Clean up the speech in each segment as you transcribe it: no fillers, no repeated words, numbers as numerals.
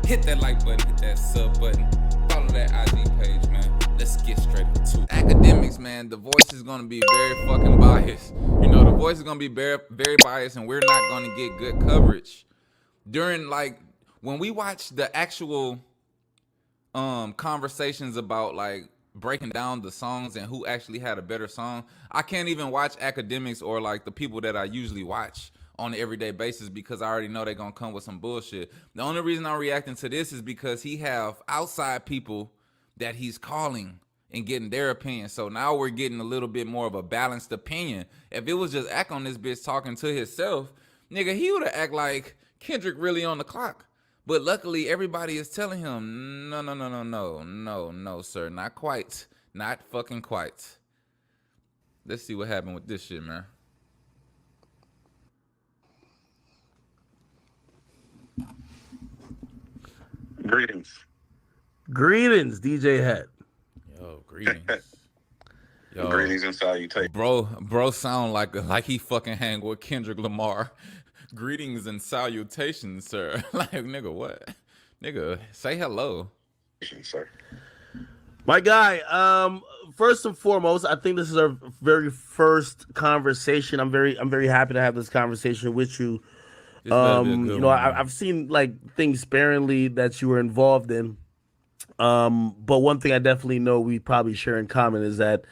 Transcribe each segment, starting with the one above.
Hit that like button, hit that sub button. Follow that IG page, man. Let's get straight into it. Academics, man, the voice is gonna be very fucking biased. You know, the voice is gonna be very, very biased, and we're not gonna get good coverage. During, like, when we watch the actual conversations about, like, breaking down the songs and who actually had a better song, I can't even watch academics or, like, the people that I usually watch on an everyday basis because I already know they're gonna come with some bullshit. The only reason I'm reacting to this is because he have outside people that he's calling and getting their opinion. So now we're getting a little bit more of a balanced opinion. If it was just Ack on this bitch talking to himself, nigga, he would have act like Kendrick really on the clock. But luckily, everybody is telling him, no, sir, not quite. Not fucking quite. Let's see what happened with this shit, man. Greetings, DJ HED. Yo, greetings. Yo, greetings and salutations. Bro sound like he fucking hang with Kendrick Lamar. Greetings and salutations, sir. Like, nigga, what? Nigga, say hello. Sir. My guy, first and foremost, I think this is our very first conversation. I'm very happy to have this conversation with you. You know, I've seen like things sparingly that you were involved in. But one thing I definitely know we probably share in common is that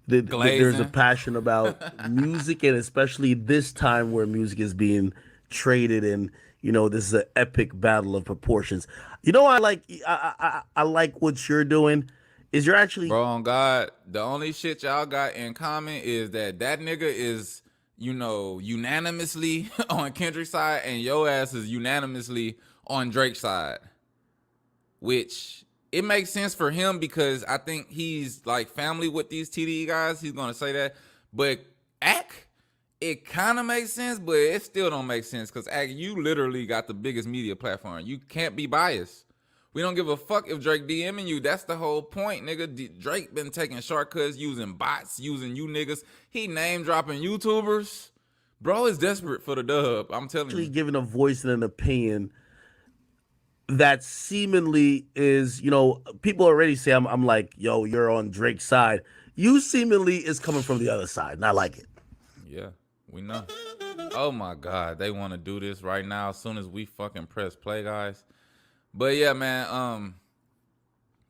there's a passion about music, and especially this time where music is being traded, and you know this is an epic battle of proportions. You know, I like what you're doing. Is you're actually, bro, on God, the only shit y'all got in common is that nigga is, you know, unanimously on Kendrick's side, and your ass is unanimously on Drake's side, which it makes sense for him because I think he's like family with these TDE guys. He's gonna say that, but Ack, it kind of makes sense, but it still don't make sense because Ack, you literally got the biggest media platform. You can't be biased. We don't give a fuck if Drake DMing you. That's the whole point, nigga. Drake been taking shortcuts, using bots, using you niggas. He name dropping YouTubers. Bro is desperate for the dub. I'm telling you. Actually giving a voice and an opinion that seemingly is, you know, people already say I'm like, yo, you're on Drake's side. You seemingly is coming from the other side, and I like it. Yeah, we know. Oh my God, they want to do this right now as soon as we fucking press play, guys. But yeah, man,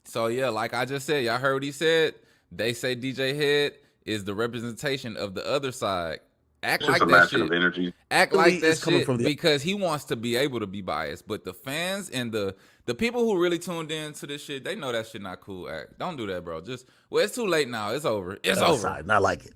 so yeah, like I just said, y'all heard what he said. They say DJ HED is the representation of the other side. Act It's like a that matching of shit. energy. Act like that coming shit from the- because he wants to be able to be biased. But the fans and the people who really tuned in to this shit, they know that shit not cool. Act. Don't do that, bro. Well, it's too late now. It's over. It's over. Side, and I like it.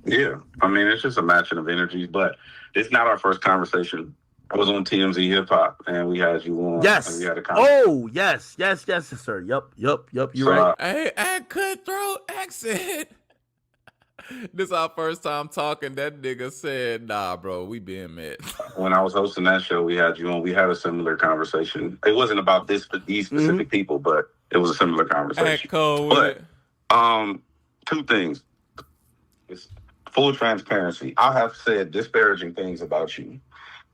Yeah, I mean, it's just a matching of energies, but it's not our first conversation. I was on TMZ Hip Hop, and we had you on. Yes. And we had a conversation. Oh, yes, sir. Yup. You're So, right. Hey, Act cutthroat accent. This our first time talking. That nigga said, nah, bro, we been met. When I was hosting that show, we had you on. We had a similar conversation. It wasn't about these specific people, but it was a similar conversation. Act cold with But it. two things. It's full transparency. I have said disparaging things about you,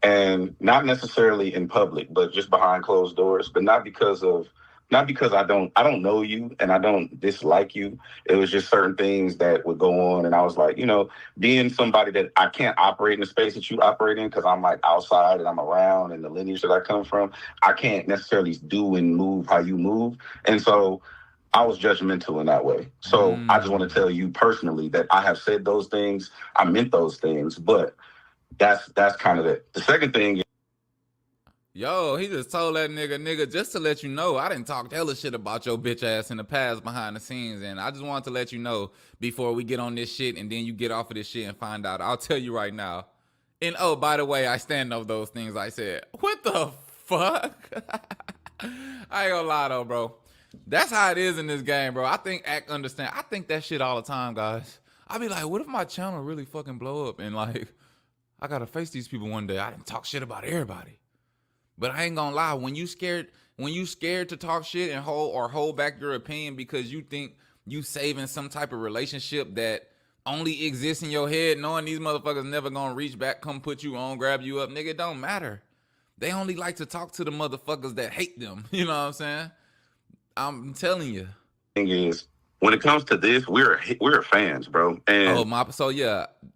and not necessarily in public, but just behind closed doors. But not because I don't know you and I don't dislike you. It was just certain things that would go on, and I was like, you know, being somebody that I can't operate in the space that you operate in because I'm like outside and I'm around, and the lineage that I come from, I can't necessarily do and move how you move, and so I was judgmental in that way. So I just want to tell you personally that I have said those things. I meant those things, but that's kind of it. The second thing. Yo, he just told that nigga, just to let you know, I didn't talk hella shit about your bitch ass in the past behind the scenes, and I just wanted to let you know before we get on this shit and then you get off of this shit and find out. I'll tell you right now. And oh, by the way, I stand over those things I said. What the fuck? I ain't gonna lie though, bro. That's how it is in this game, bro. I think Act understand. I think that shit all the time, guys. I be like, what if my channel really fucking blow up and like I gotta face these people one day? I didn't talk shit about everybody. But I ain't gonna lie, when you scared to talk shit and hold back your opinion because you think you saving some type of relationship that only exists in your head, knowing these motherfuckers never gonna reach back, come put you on, grab you up, nigga, it don't matter. They only like to talk to the motherfuckers that hate them. You know what I'm saying? I'm telling you. Thing is, when it comes to this, we're fans, bro. And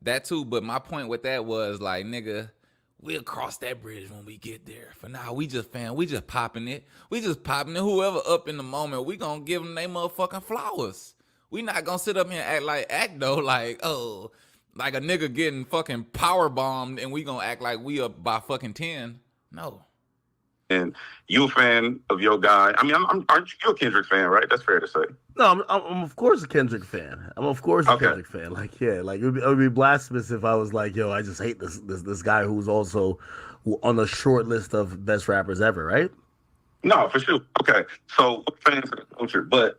that too. But my point with that was like, nigga, we'll cross that bridge when we get there. For now, we just popping it. Whoever up in the moment, we gonna give them they motherfucking flowers. We not gonna sit up here and act though like, oh, like a nigga getting fucking power bombed and we gonna act like we up by fucking 10. No. And you a fan of your guy? I mean, aren't you a Kendrick fan, right? That's fair to say. No, I'm of course a Kendrick fan. I'm of course a Kendrick fan. Like, yeah, like it would be blasphemous if I was like, yo, I just hate this guy who's also on the short list of best rappers ever, right? No, for sure. Okay, so fans of the culture, but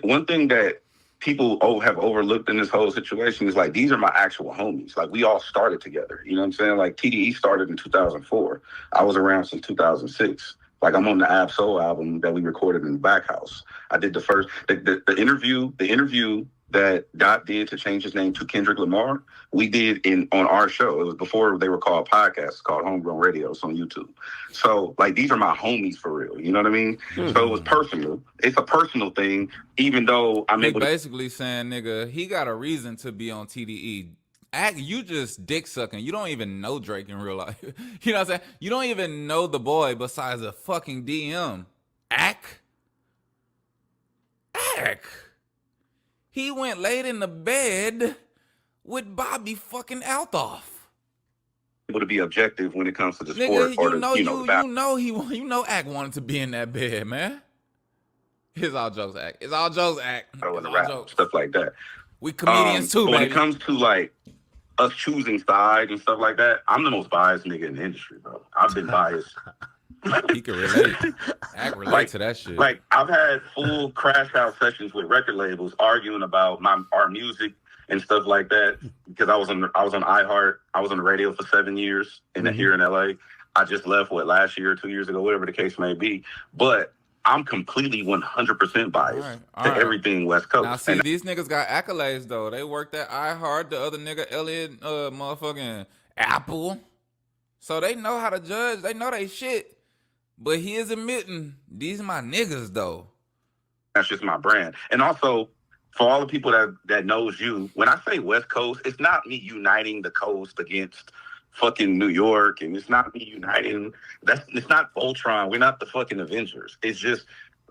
one thing that people have overlooked in this whole situation is like, these are my actual homies. Like, we all started together. You know what I'm saying? Like, TDE started in 2004. I was around since 2006. Like, I'm on the Ab Soul album that we recorded in the back house. I did the interview that Dot did to change his name to Kendrick Lamar. We did on our show. It was before they were called podcasts, called Homegrown Radios on YouTube. So, like, these are my homies for real. You know what I mean? Mm-hmm. So it was personal. It's a personal thing, even though I'm able to... basically saying, nigga, he got a reason to be on TDE. You just dick sucking. You don't even know Drake in real life. You know what I'm saying? You don't even know the boy besides a fucking DM. Ack. He went laid in the bed with Bobby fucking Althoff. Able to be objective when it comes to the sport, nigga, you know Ack wanted to be in that bed, man. It's all jokes, Ack. It's all jokes, Ack. Stuff like that. We comedians too, when baby. It comes to like us choosing sides and stuff like that, I'm the most biased nigga in the industry, bro. I've been biased. He can relate. Act relate to that shit. Like, I've had full crash out sessions with record labels arguing about our music and stuff like that, because I was on iHeart. I was on the radio for 7 years here in LA. I just left last year or 2 years ago, whatever the case may be. But I'm completely 100% biased to everything West Coast. Now, see, these niggas got accolades though. They worked at iHeart. The other nigga, Elliot, motherfucking Apple. So they know how to judge. They know they shit. But he is admitting, these are my niggas, though. That's just my brand. And also, for all the people that knows you, when I say West Coast, it's not me uniting the coast against fucking New York, and it's not me uniting. It's not Voltron. We're not the fucking Avengers. It's just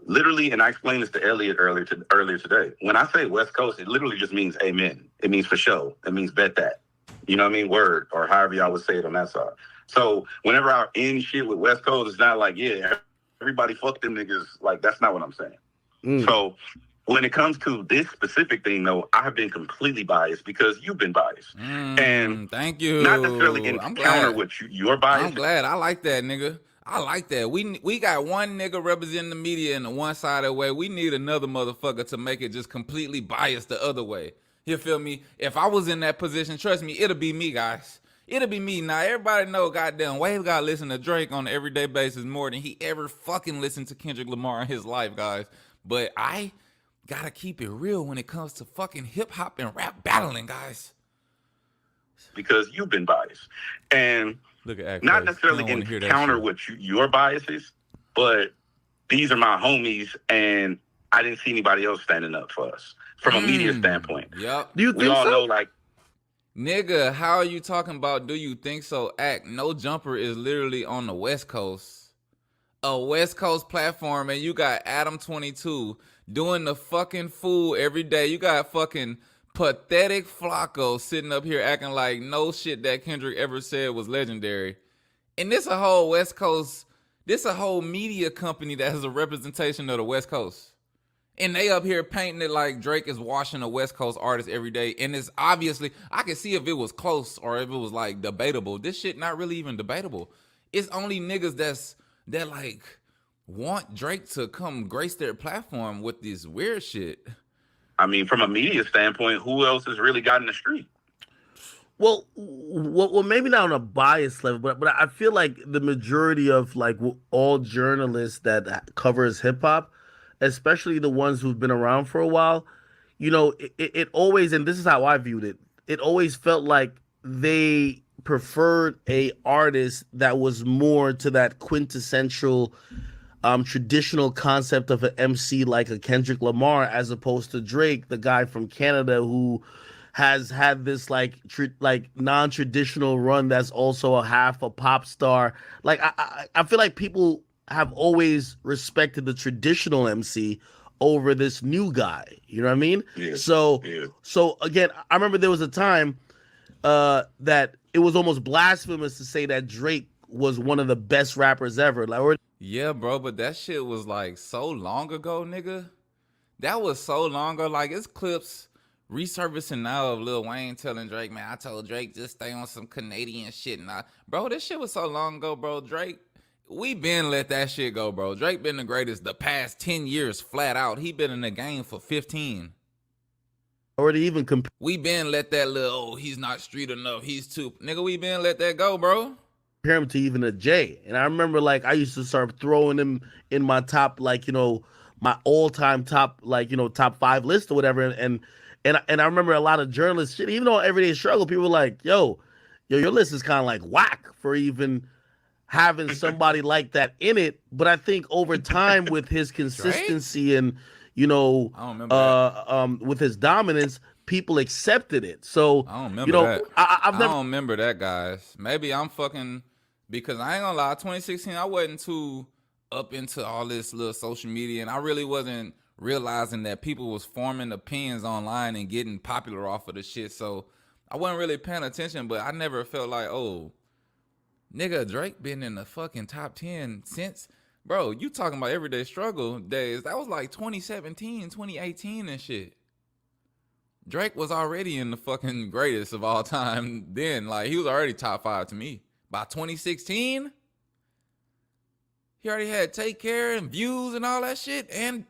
literally, and I explained this to Elliot earlier today. When I say West Coast, it literally just means amen. It means for sure. It means bet that. You know what I mean? Word, or however y'all would say it on that side. So whenever I end shit with West Coast, it's not like, yeah, everybody fuck them niggas. Like, that's not what I'm saying. So when it comes to this specific thing, though, I have been completely biased because you've been biased. And thank you. Not necessarily in counter with your bias. I'm glad. I like that, nigga. I like that. We got one nigga representing the media in the one-sided way. We need another motherfucker to make it just completely biased the other way. You feel me? If I was in that position, trust me, it'll be me, guys. It'll be me. Now, everybody know goddamn Wave got to listen to Drake on an everyday basis more than he ever fucking listened to Kendrick Lamar in his life, guys. But I got to keep it real when it comes to fucking hip-hop and rap battling, guys. Because you've been biased. And look at not necessarily in counter with your biases, but these are my homies, and I didn't see anybody else standing up for us from a media standpoint. Yep. Do you think we all so? know, like, nigga, how are you talking about do you think so? Act No Jumper is literally on the West Coast. A West Coast platform, and you got Adam 22 doing the fucking fool every day. You got fucking pathetic Flacco sitting up here acting like no shit that Kendrick ever said was legendary. And this a whole West Coast, this a whole media company that has a representation of the West Coast. And they up here painting it like Drake is washing a West Coast artist every day. And it's obviously, I can see if it was close or if it was like debatable. This shit not really even debatable. It's only niggas that like want Drake to come grace their platform with this weird shit. I mean, from a media standpoint, who else has really gotten the street? Well, maybe not on a bias level, but I feel like the majority of like all journalists that covers hip hop, especially the ones who've been around for a while, you know, it always, and this is how I viewed it, it always felt like they preferred a artist that was more to that quintessential traditional concept of an MC like a Kendrick Lamar, as opposed to Drake, the guy from Canada who has had this like non-traditional run that's also a half a pop star. Like I feel like people have always respected the traditional MC over this new guy. You know what I mean? Yeah. So again, I remember there was a time that it was almost blasphemous to say that Drake was one of the best rappers ever. Like, yeah, bro, but that shit was like so long ago, nigga. That was so long ago. Like, it's clips resurfacing now of Lil Wayne telling Drake, man, I told Drake just stay on some Canadian shit. Bro, this shit was so long ago, bro. Drake, we been let that shit go, bro. Drake been the greatest the past 10 years flat out. He been in the game for 15. Or to even compare, we been let that little, he's not street enough, he's too, nigga, we been let that go, bro. Compare him to even a Jay. And I remember, like, I used to start throwing him in my top, like, you know, my all-time top, like, you know, top 5 list or whatever. And I remember a lot of journalists, shit, even on Everyday Struggle, people were like, yo, your list is kind of like whack for even having somebody like that in it. But I think over time, with his consistency and, you know, with his dominance, people accepted it. So I don't remember you know, that. I don't remember that, guys. Maybe I'm fucking, because I ain't gonna lie, 2016, I wasn't too up into all this little social media, and I really wasn't realizing that people was forming opinions online and getting popular off of the shit. So I wasn't really paying attention, but I never felt like, oh, nigga, Drake been in the fucking top 10 since. Bro, you talking about Everyday Struggle days. That was like 2017, 2018 and shit. Drake was already in the fucking greatest of all time then. Like, he was already top 5 to me. By 2016, he already had Take Care and Views and all that shit. And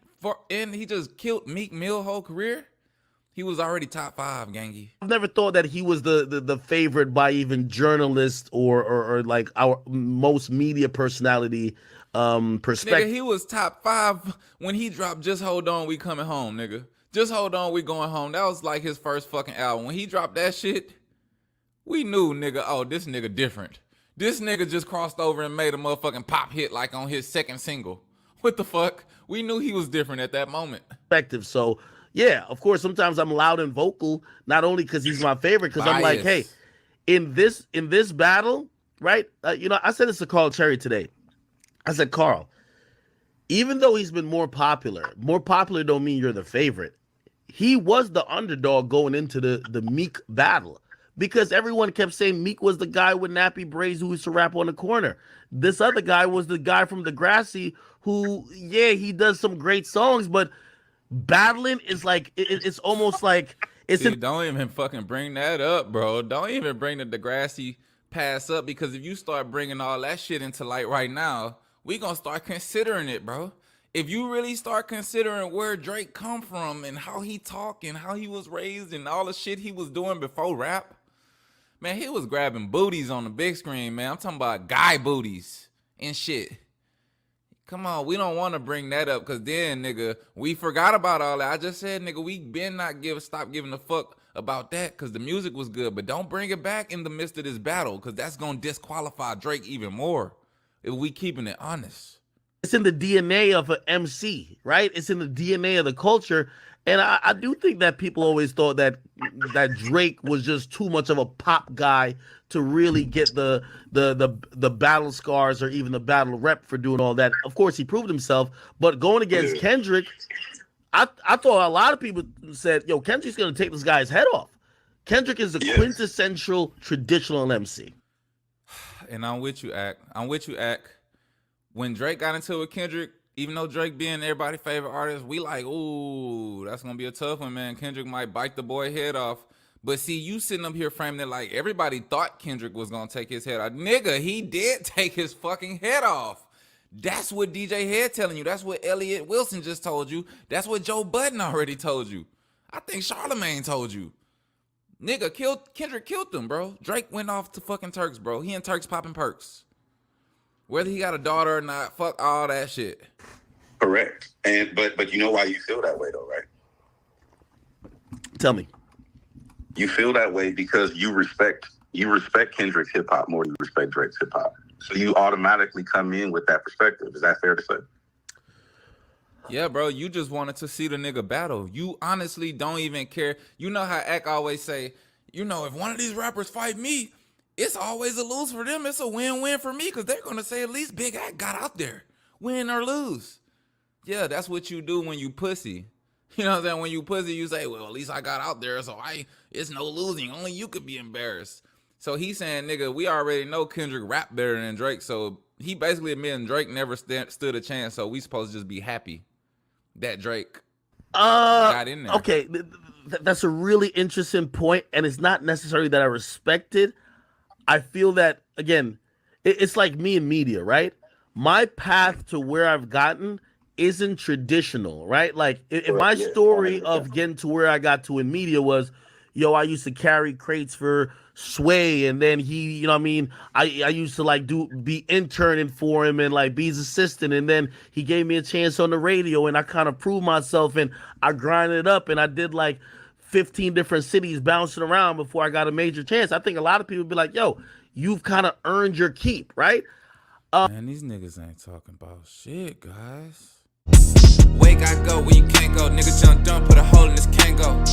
he just killed Meek Mill's whole career. He was already top 5, gangy. I've never thought that he was the favorite by even journalists or like our most media personality perspective. Nigga, he was top 5 when he dropped Just Hold On, We Coming Home, nigga. Just Hold On, We Going Home. That was like his first fucking album. When he dropped that shit, we knew, nigga, oh, this nigga different. This nigga just crossed over and made a motherfucking pop hit like on his second single. What the fuck? We knew he was different at that moment. So, yeah, of course, sometimes I'm loud and vocal, not only because he's my favorite, because I'm like, hey, in this battle, right? You know, I said this to Carl Cherry today. I said, Carl, even though he's been more popular don't mean you're the favorite. He was the underdog going into the Meek battle, because everyone kept saying Meek was the guy with nappy braids who used to rap on the corner. This other guy was the guy from Degrassi who, yeah, he does some great songs, but battling is like, it's almost like it's. Don't even fucking bring that up, bro. Don't even bring the Degrassi pass up, because if you start bringing all that shit into light right now, we gonna start considering it, bro. If you really start considering where Drake come from and how he talk and how he was raised and all the shit he was doing before rap, man, he was grabbing booties on the big screen, man. I'm talking about guy booties and shit. Come on, we don't want to bring that up, because then, nigga, we forgot about all that. I just said, nigga, we been not stop giving a fuck about that, because the music was good, but don't bring it back in the midst of this battle, because that's going to disqualify Drake even more if we keeping it honest. It's in the DNA of an MC, right? It's in the DNA of the culture. And I do think that people always thought that Drake was just too much of a pop guy to really get the battle scars or even the battle rep for doing all that. Of course, he proved himself, but going against Kendrick, I thought a lot of people said, yo, Kendrick's going to take this guy's head off. Kendrick is the quintessential traditional MC. And I'm with you, Ak. When Drake got into it with Kendrick, even though Drake being everybody's favorite artist, we like, ooh, that's going to be a tough one, man. Kendrick might bite the boy head off. But see, you sitting up here framing it like everybody thought Kendrick was going to take his head off. Nigga, he did take his fucking head off. That's what DJ Head telling you. That's what Elliot Wilson just told you. That's what Joe Budden already told you. I think Charlamagne told you. Nigga, Kendrick killed them, bro. Drake went off to fucking Turks, bro. He and Turks popping perks. Whether he got a daughter or not, fuck all that shit. Correct. But you know why you feel that way though, right? Tell me. You feel that way because you respect you respect Kendrick's hip hop more than you respect Drake's hip hop. So you automatically come in with that perspective. Is that fair to say? Yeah, bro, you just wanted to see the nigga battle. You honestly don't even care. You know how Ak always say, you know, if one of these rappers fight me, it's always a lose for them. It's a win-win for me because they're going to say at least Big Ak got out there. Win or lose. Yeah, that's what you do when you pussy. You know what I'm saying? When you pussy, you say, well, at least I got out there, so it's no losing. Only you could be embarrassed. So he's saying, nigga, we already know Kendrick rap better than Drake, so he basically admitting Drake never stood a chance, so we supposed to just be happy that Drake got in there. Okay, that's a really interesting point, and it's not necessarily that I respect it. I feel that, again, it's like me in media, right? My path to where I've gotten isn't traditional, right? Like, if my story of getting to where I got to in media was, yo, I used to carry crates for Sway, and then he, you know what I mean? I used to like be interning for him and like be his assistant, and then he gave me a chance on the radio, and I kind of proved myself, and I grinded up, and I did like 15 different cities bouncing around before I got a major chance. I think a lot of people be like, yo, you've kind of earned your keep, right? Man, these niggas ain't talking about shit, guys. Wake I go where you can't go. Nigga jumped on, put a hole in this can't go.